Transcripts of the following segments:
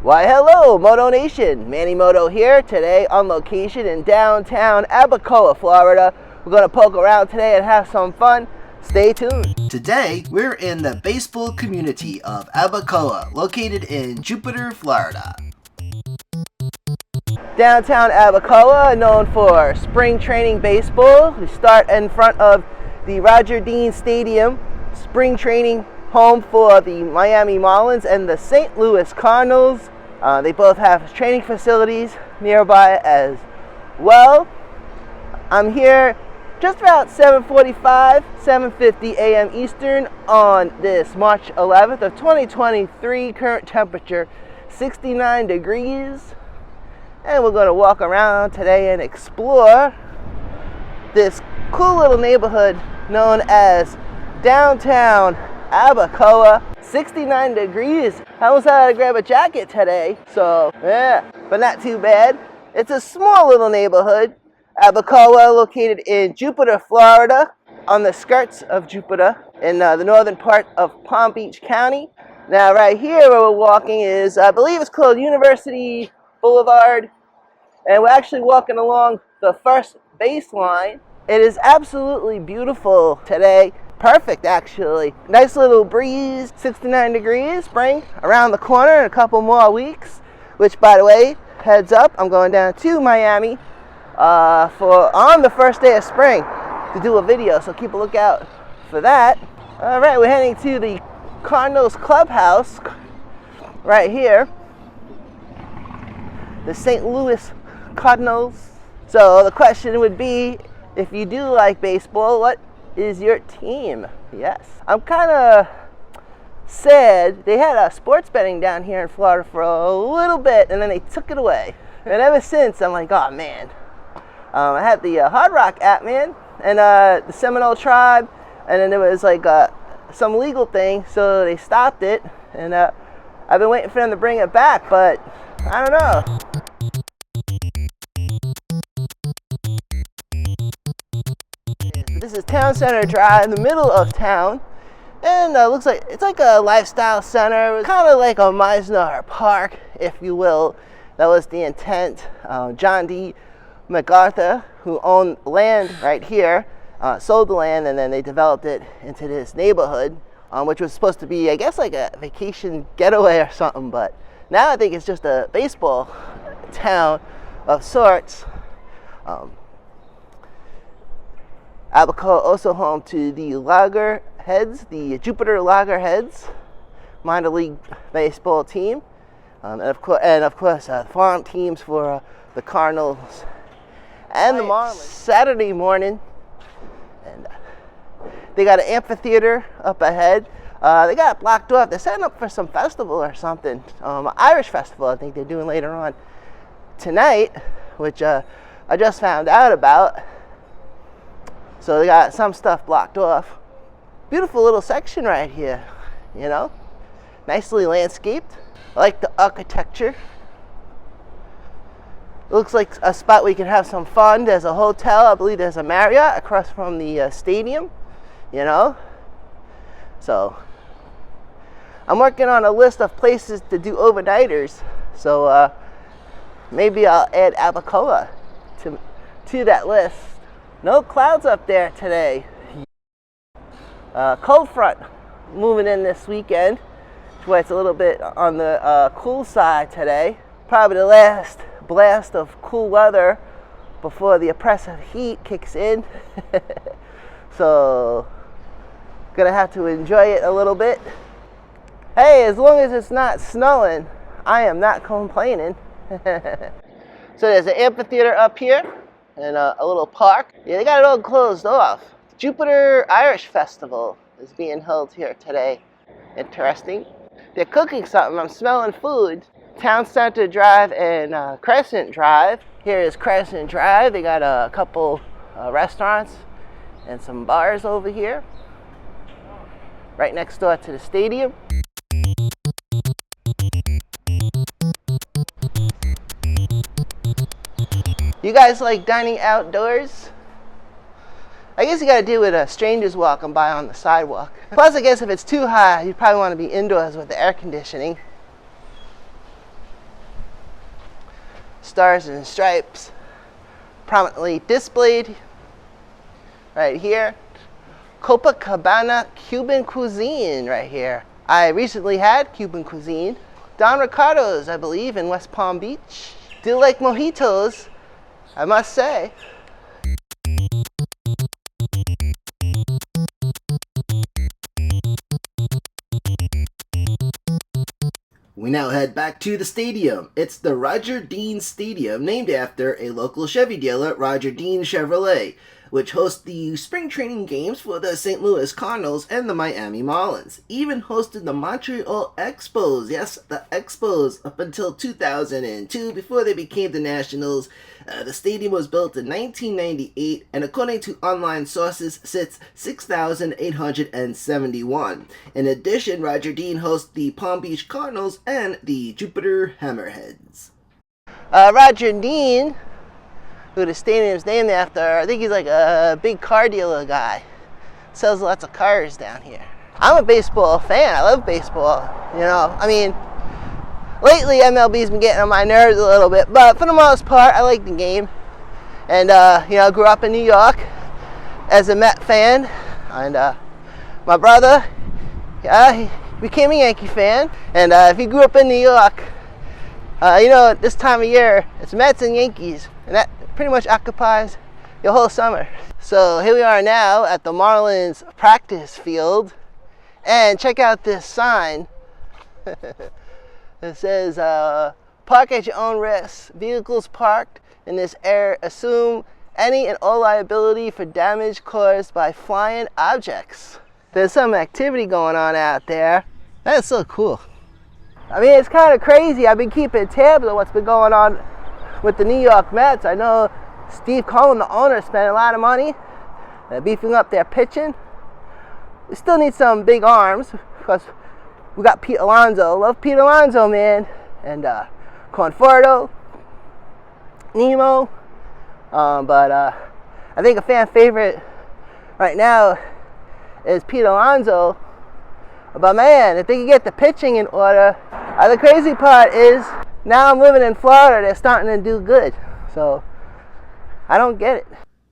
Why hello Moto Nation, Manny Moto here today on location in downtown Abacoa, Florida. We're going to poke around today and have some fun. Stay tuned. Today, we're in the Baseball Community of Abacoa, located in Jupiter, Florida. Downtown Abacoa, known for spring training baseball. We start in front of the Roger Dean Stadium, spring training home for the Miami Marlins and the St. Louis Cardinals. They both have training facilities nearby as well. I'm here just about 7:45, 7:50 a.m. Eastern on this March 11th of 2023. Current temperature 69 degrees. And we're going to walk around today and explore this cool little neighborhood known as downtown Abacoa. 69 degrees. I almost had to grab a jacket today, so yeah, but not too bad. It's a small little neighborhood, Abacoa, located in Jupiter, Florida, on the skirts of Jupiter in the northern part of Palm Beach County. Now right here where we're walking is, I believe it's called University Boulevard, and we're actually walking along the first baseline. It is absolutely beautiful today. Perfect, actually. Nice little breeze, 69 degrees, spring around the corner in a couple more weeks, which, by the way, heads up, I'm going down to Miami on the first day of spring to do a video, so keep a lookout for that. All right, we're heading to the Cardinals clubhouse right here, the St. Louis Cardinals. So the question would be, if you do like baseball, what is your team? Yes. I'm kind of sad. They had sports betting down here in Florida for a little bit, and then they took it away. And ever since, I'm like, oh man. I had the Hard Rock app, man, and the Seminole Tribe, and then there was like some legal thing, so they stopped it. And I've been waiting for them to bring it back, but I don't know. This is Town Center Drive in the middle of town, and looks like it's like a lifestyle center. It's kind of like a Meisner Park, if you will. That was the intent. John D. MacArthur, who owned land right here, sold the land, and then they developed it into this neighborhood, which was supposed to be, I guess, like a vacation getaway or something, but now I think it's just a baseball town of sorts. Abacoa also home to the Loggerheads, the Jupiter Loggerheads, minor league baseball team, and of course, farm teams for the Cardinals and the Marlins. Saturday morning, and they got an amphitheater up ahead. They got it blocked off. They're setting up for some festival or something, Irish festival. I think they're doing later on tonight, which I just found out about. So they got some stuff blocked off. Beautiful little section right here, you know, nicely landscaped. I like the architecture. It looks like a spot where you can have some fun. There's a hotel, I believe there's a Marriott across from the stadium, you know. So I'm working on a list of places to do overnighters. So maybe I'll add Abacoa to that list. No clouds up there today. Cold front moving in this weekend, which is why it's a little bit on the cool side today. Probably the last blast of cool weather before the oppressive heat kicks in. So, gonna have to enjoy it a little bit. Hey, as long as it's not snowing, I am not complaining. So there's an amphitheater up here and a little park. Yeah, they got it all closed off. Jupiter Irish Festival is being held here today. Interesting. They're cooking something. I'm smelling food. Town Center Drive and Crescent Drive. Here is Crescent Drive. They got a couple restaurants and some bars over here, right next door to the stadium. You guys like dining outdoors? I guess you gotta deal with strangers walking by on the sidewalk. Plus, I guess if it's too hot, you probably want to be indoors with the air conditioning. stars and stripes prominently displayed right here. Copacabana Cuban cuisine right here. I recently had Cuban cuisine. Don Ricardo's, I believe, in West Palm Beach. Do like mojitos, I must say. We now head back to the stadium. It's the Roger Dean Stadium, named after a local Chevy dealer, Roger Dean Chevrolet, which hosts the spring training games for the St. Louis Cardinals and the Miami Marlins. Even hosted the Montreal Expos, yes, the Expos, up until 2002, before they became the Nationals. The stadium was built in 1998, and according to online sources, sits 6,871. In addition, Roger Dean hosts the Palm Beach Cardinals and the Jupiter Hammerheads. Roger Dean, who the stadium's named after, I think he's like a big car dealer guy. Sells lots of cars down here. I'm a baseball fan. I love baseball. You know, I mean, lately MLB's been getting on my nerves a little bit, but for the most part, I like the game. And, you know, I grew up in New York as a Met fan. And my brother, he became a Yankee fan. And if he grew up in New York, you know, this time of year, it's Mets and Yankees. And that pretty much occupies your whole summer. So here we are now at the Marlins practice field. And check out this sign. It says, park at your own risk. Vehicles parked in this area assume any and all liability for damage caused by flying objects. There's some activity going on out there. That's so cool. I mean, it's kind of crazy. I've been keeping tabs on what's been going on with the New York Mets. I know Steve Cohen, the owner, spent a lot of money beefing up their pitching. We still need some big arms because we got Pete Alonso. Love Pete Alonso, man. And Conforto, Nemo. But I think a fan favorite right now is Pete Alonso. But man, if they can get the pitching in order. The crazy part is now I'm living in Florida. They're starting to do good. So I don't get it.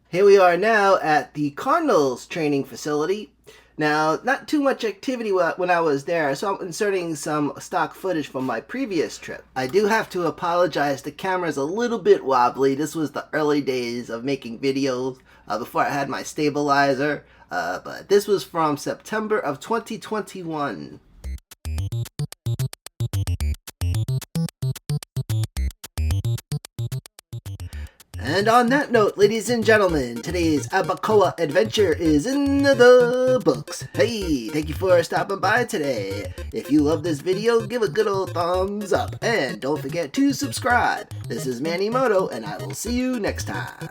Here we are now at the Cardinals training facility. Now, not too much activity when I was there, so I'm inserting some stock footage from my previous trip. I do have to apologize, the camera's a little bit wobbly. This was the early days of making videos before I had my stabilizer, but this was from September of 2021. And on that note, ladies and gentlemen, today's Abacoa adventure is in the books. Hey, thank you for stopping by today. If you love this video, give a good old thumbs up. And don't forget to subscribe. This is Manny Moto, and I will see you next time.